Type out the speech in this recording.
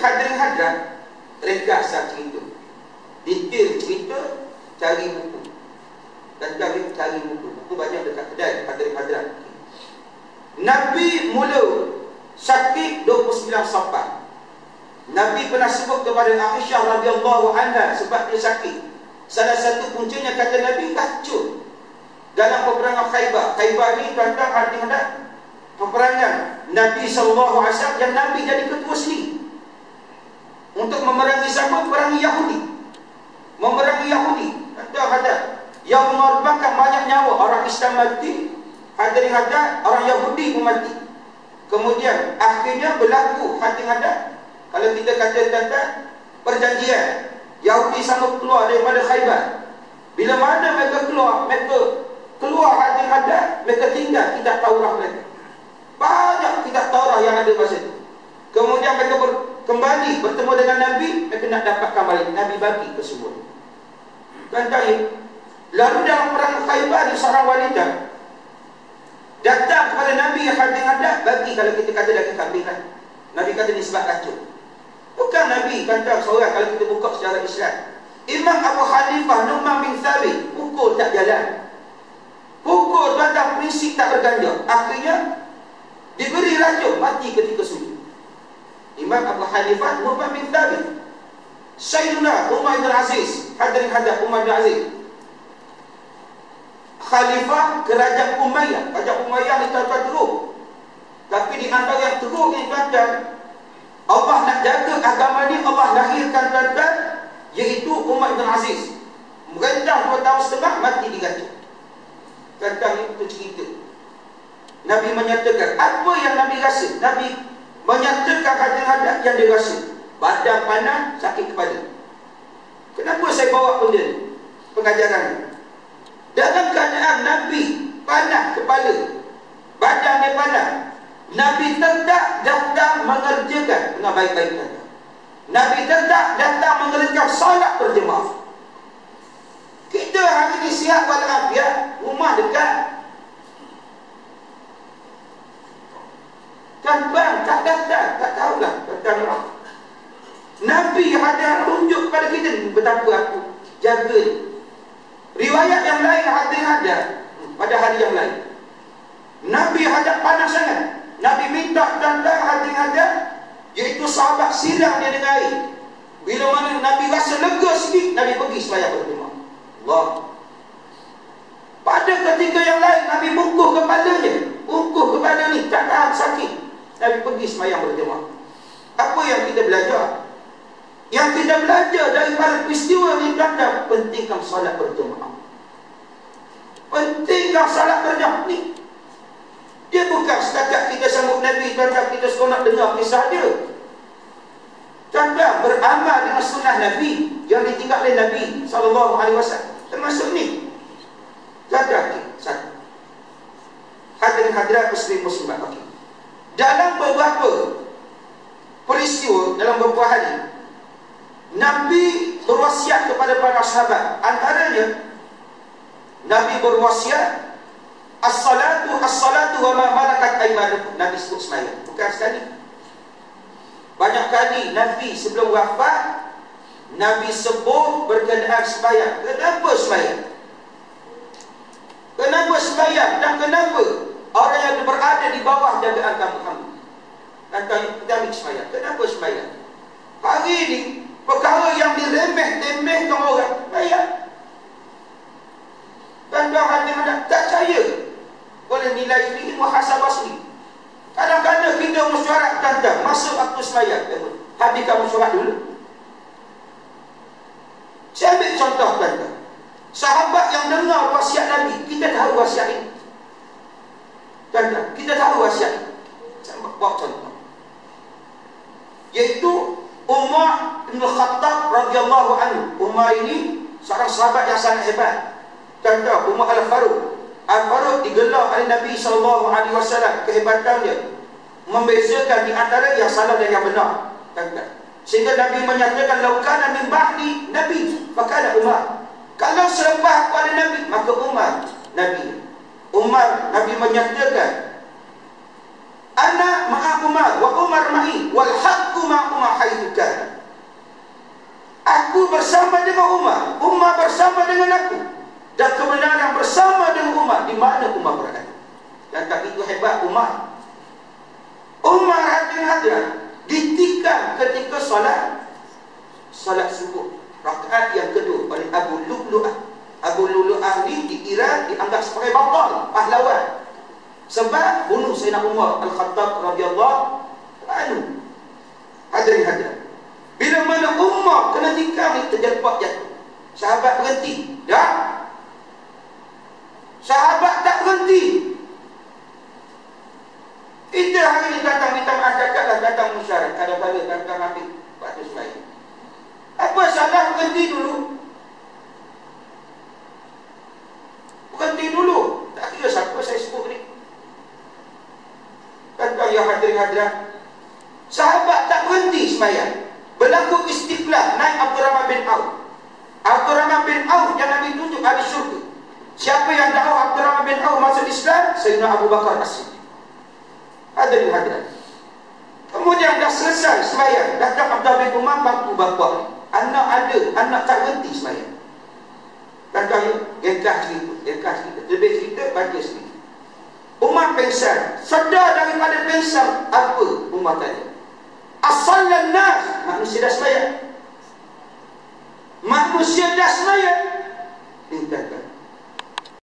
hadirin hadirat, ringkas cerita, detail cerita, cari buku. Dan cari buku banyak dekat kedai hadirin hadirat. Nabi mula sakit 29 Safar. Nabi pernah sebut kepada Aisyah radhiyallahu anha sebab dia sakit. Salah satu puncanya kata Nabi racun dalam peperangan Khaybar. Khaybar ni tuan-tuan ada peperangan Nabi SAW yang Nabi jadi ketua sendiri untuk memerangi siapa? Perangi Yahudi. Memerangi Yahudi. Tuan-tuan ada yang mengorbankan banyak nyawa. Orang Islam mati, hadirin hadirat, orang Yahudi pun mati. Kemudian akhirnya berlaku hadirin hadirat, kalau kita kata tuan-tuan, perjanjian Yahudi sanggup keluar daripada Khaybar. Bila mana mereka keluar hadirin hadirat, mereka tinggal kitab Taurat mereka. Banyak kitab Taurat yang ada masa itu. Kemudian mereka kembali bertemu dengan Nabi, mereka nak dapatkan balik. Nabi bagi ke semua. Tuan-tuan, lalu dalam perang Khaybar, seorang wanita datang kepada Nabi yang hadirin hadirat, bagi, kalau kita kata daging kambing kan. Nabi kata ni sebab racun. Bukan Nabi kata seorang, kalau kita buka sejarah Islam. Imam Abu Hanifah Nu'man bin Thabit pukul tak jalan. Pukul tuan-tuan, prinsip tak berganjak. Akhirnya diberi racun, mati ketika sujud. Imam Abu Hanifah Nu'man bin Thabit. Sayyidina Umar bin Aziz, hadirin hadirat, Umar bin Aziz, Khalifah kerajaan Umayyah. Kerajaan Umayyah ni tuan-tuan teruk. Tapi di antara yang teruk ni tuan-tuan, Allah nak jaga agama ni, Allah lahirkan tuan-tuan, iaitu Umar bin Aziz. Merentah 2 tahun setengah, mati digantung. Tuan-tuan, itu cerita. Nabi menyatakan, apa yang Nabi rasa? Nabi menyatakan hadirin-hadirat yang dia rasa. Badan panas, sakit kepala. Kenapa saya bawa benda ni? Pengajaran ni. Dalam keadaan Nabi panas kepala, badan dia panas, Nabi tetap datang mengerjakan dengan baik-baik. Nabi tetap datang mengerjakan solat berjemaah. Kita hari ini sihat walafiat, rumah dekat, kan bang, tak datang, tak tahulah datang. Nabi ada tunjuk kepada kita betapa aku jaga ni. Riwayat yang lain hadirin ada pada hari yang lain, Nabi hadap panas sangat. Nabi minta tanda hadirin ada, iaitu sahabat siram dia dengan air. Bila mana Nabi rasa lega sikit, Nabi pergi sembahyang berjemaah. Allah. Pada ketika yang lain, Nabi bungkuh kepalanya, bungkuh kepala ni tak tahan sakit, Nabi pergi sembahyang berjemaah. Apa yang kita belajar? Yang kita belajar daripada peristiwa ni tanda pentingkan solat berjemaah. Pentingkan solat berjemaah ni. Dia bukan setakat kita sambut Nabi, tuan-tuan, kita semua nak dengar kisah dia. Tuan-tuan, beramal dengan sunnah Nabi yang ditinggal oleh Nabi SAW. Termasuk ni. Tuan-tuan, satu. Hadirin hadirat muslim muslimat. Okay. Dalam beberapa peristiwa, dalam beberapa hari, Nabi berwasiat kepada para sahabat. Antaranya, Nabi berwasiat, As-salatu wa ma malakat aymanukum. Nabi sebut sembahyang. Bukan sekali. Banyak kali Nabi sebelum wafat, Nabi sebut berkenaan sembahyang. Kenapa sembahyang? Kenapa sembahyang? Dan kenapa orang yang berada di bawah jagaan kamu? Dan kita ambil sembahyang. Kenapa sembahyang? Hari ini, perkara yang diremeh-temehkan orang, sembahyang. Dan orang yang tak percaya, boleh nilai sendiri, muhasabah sendiri. Kadang-kadang kita mesyuarat tanda masuk waktu sembahyang, habiskan mesyuarat dulu. Saya ambil contoh tanda, sahabat yang dengar wasiat Nabi, kita tahu wasiat ini. Tanda, kita tahu wasiat ini. Saya bawa contoh, iaitu Umar bin Khattab radhiyallahu anhu. Umar ini seorang sahabat yang sangat hebat. Tanda, Umar Al-Faruq. Al-Faruq digelar oleh Nabi SAW. Kehebatan dia membezakan di antara yang salah dan yang benar. Sehingga Nabi menyatakan, laukana min ba'di Nabi fakana Umar. Kalau selepas aku ada Nabi, maka Umar Nabi. Umar, Nabi menyatakan, ana ma'a Umar wa Umar ma'i wal haqqu ma'a Umar haitsu tengok Umar bersama dengan aku, dan kebenaran bersama dengan Umar. Di mana Umar berada? Dan tak itu hebat Umar. Umar hadir ditikam ketika salat subuh rakaat yang kedua oleh Abu Lu'lu'ah. Abu Lu'lu'ah ni di Iran dianggap sebagai batal, pahlawan, sebab bunuh Sayyidina Umar Al-Khattab radhiyallahu anhu. Hadirin. Bila mana Umar kena tikam ni, terjebak jatuh. Sahabat berhenti. Dah. Sahabat tak berhenti. Kita hari ni datang minta maaf, cakaplah datang musyarat, kadang-kadang datang ambil waktu sembahyang. Apa salah berhenti dulu? Berhenti dulu. Tak kira siapa saya sebut ni. Kata yang hadirin. Sahabat tak berhenti sembahyang. Berlaku istiqlal, naik Abdurrahman bin Auf. Abdurrahman bin Auf yang Nabi tunjuk ahli syurga. Siapa yang tahu Abdurrahman bin Auf masuk Islam? Sayyidina Abu Bakar As-Siddiq. Hadirin hadirat. Kemudian dah selesai sembahyang, datang Abdullah bin Umar bantu bapa. Anak tak berhenti sembahyang. Datang gengkah cerita. Lebih cerita, baca sedikit. Umar pengsan. Sedar daripada pengsan, apa Umar tanya? As-sallan nas. Manusia dah sembahyang. Dia kata,